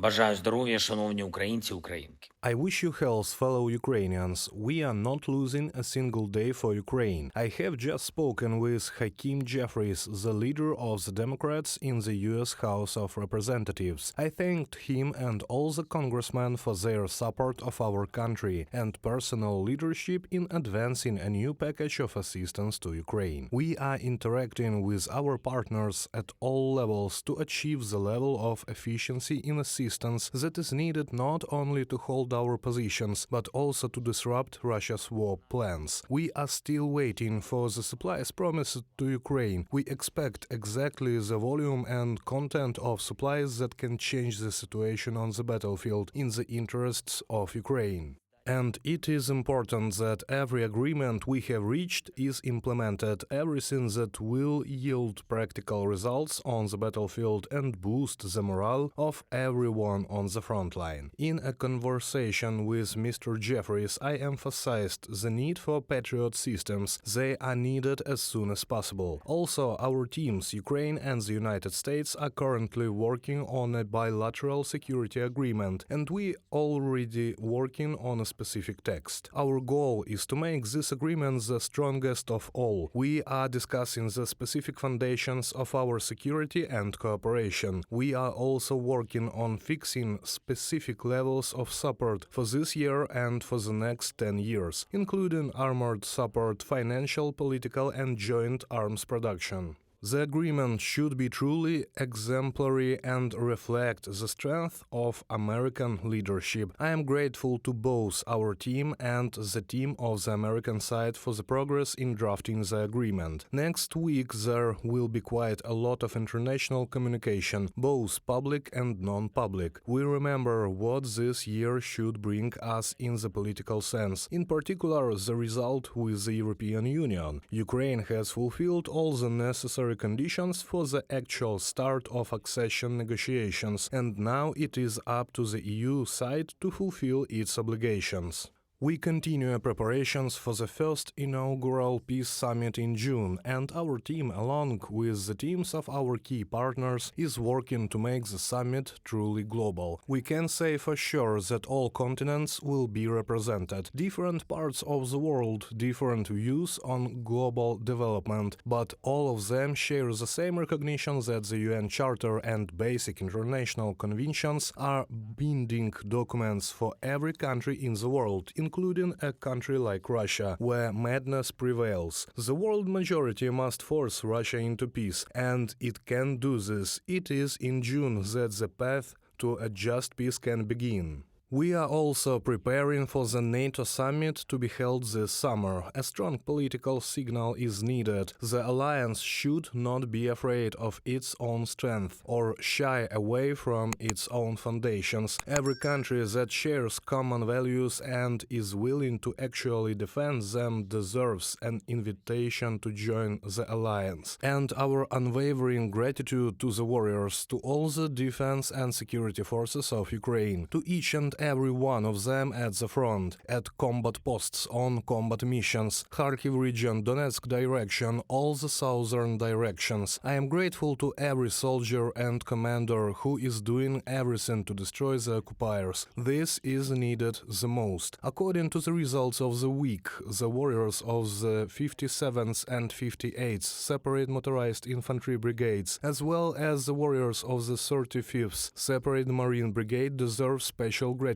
Бажаю здоров'я, шановні українці, українки. I wish you health, fellow Ukrainians. We are not losing a single day for Ukraine. I have just spoken with Hakeem Jeffries, the leader of the Democrats in the U.S. House of Representatives. I thanked him and all the congressmen for their support of our country and personal leadership in advancing a new package of assistance to Ukraine. We are interacting with our partners at all levels to achieve the level of efficiency in assistance that is needed not only to hold our positions, but also to disrupt Russia's war plans. We are still waiting for the supplies promised to Ukraine. We expect exactly the volume and content of supplies that can change the situation on the battlefield in the interests of Ukraine. And it is important that every agreement we have reached is implemented, everything that will yield practical results on the battlefield and boost the morale of everyone on the front line. In a conversation with Mr. Jeffries, I emphasized the need for Patriot systems. They are needed as soon as possible. Also, our teams, Ukraine and the United States, are currently working on a bilateral security agreement, and we already working on a specific text. Our goal is to make this agreement the strongest of all. We are discussing the specific foundations of our security and cooperation. We are also working on fixing specific levels of support for this year and for the next 10 years, including armored support, financial, political, and joint arms production. The agreement should be truly exemplary and reflect the strength of American leadership. I am grateful to both our team and the team of the American side for the progress in drafting the agreement. Next week there will be quite a lot of international communication, both public and non-public. We remember what this year should bring us in the political sense, in particular the result with the European Union. Ukraine has fulfilled all the necessary conditions for the actual start of accession negotiations, and now it is up to the EU side to fulfill its obligations. We continue preparations for the first inaugural peace summit in June, and our team, along with the teams of our key partners, is working to make the summit truly global. We can say for sure that all continents will be represented. Different parts of the world, different views on global development, but all of them share the same recognition that the UN Charter and basic international conventions are binding documents for every country in the world, including a country like Russia, where madness prevails. The world majority must force Russia into peace, and it can do this. It is in June that the path to a just peace can begin. We are also preparing for the NATO summit to be held this summer. A strong political signal is needed. The alliance should not be afraid of its own strength or shy away from its own foundations. Every country that shares common values and is willing to actually defend them deserves an invitation to join the alliance. And our unwavering gratitude to the warriors, to all the defense and security forces of Ukraine, to each and every one of them at the front, at combat posts, on combat missions, Kharkiv region, Donetsk direction, all the southern directions. I am grateful to every soldier and commander who is doing everything to destroy the occupiers. This is needed the most. According to the results of the week, the warriors of the 57th and 58th separate motorized infantry brigades, as well as the warriors of the 35th separate marine brigade, deserve special gratitude.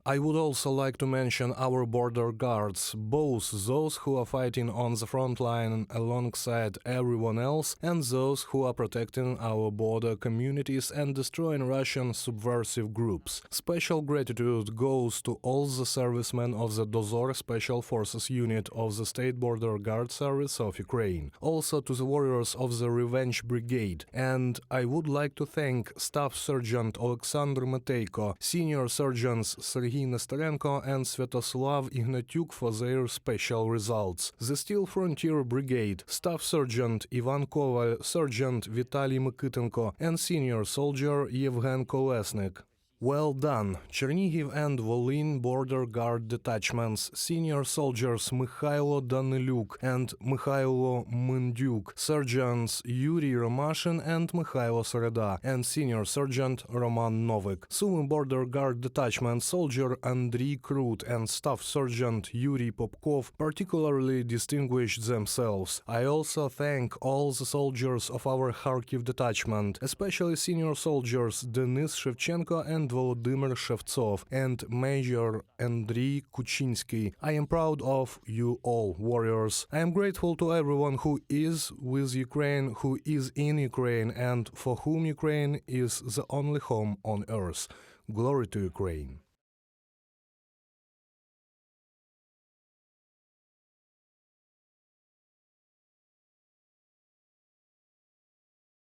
I would also like to mention our border guards, both those who are fighting on the front line alongside everyone else and those who are protecting our border communities and destroying Russian subversive groups. Special gratitude goes to all the servicemen of the Dozor Special Forces Unit of the State Border Guard Service of Ukraine, also to the warriors of the Revenge Brigade, and I would like to thank Staff Sergeant Alexander Matejko, Senior Sergeants Sergei Nestorenko and Svetoslav Ignatyuk for their special results. The Steel Frontier Brigade, Staff Sergeant Ivan Koval, Sergeant Vitaly Mikitenko and Senior Soldier Yevgen Kolesnik. Well done, Chernihiv and Volyn Border Guard detachments, senior soldiers Mikhailo Daniluk and Mikhailo Myndyuk, sergeants Yuri Romashin and Mikhailo Sereda, and senior sergeant Roman Novik. Sumy Border Guard detachment soldier Andriy Krut and staff sergeant Yuri Popkov particularly distinguished themselves. I also thank all the soldiers of our Kharkiv detachment, especially senior soldiers Denis Shevchenko and Volodymyr Shevtsov and Major Andriy Kuchinsky. I am proud of you all, warriors. I am grateful to everyone who is with Ukraine, who is in Ukraine, and for whom Ukraine is the only home on earth. Glory to Ukraine.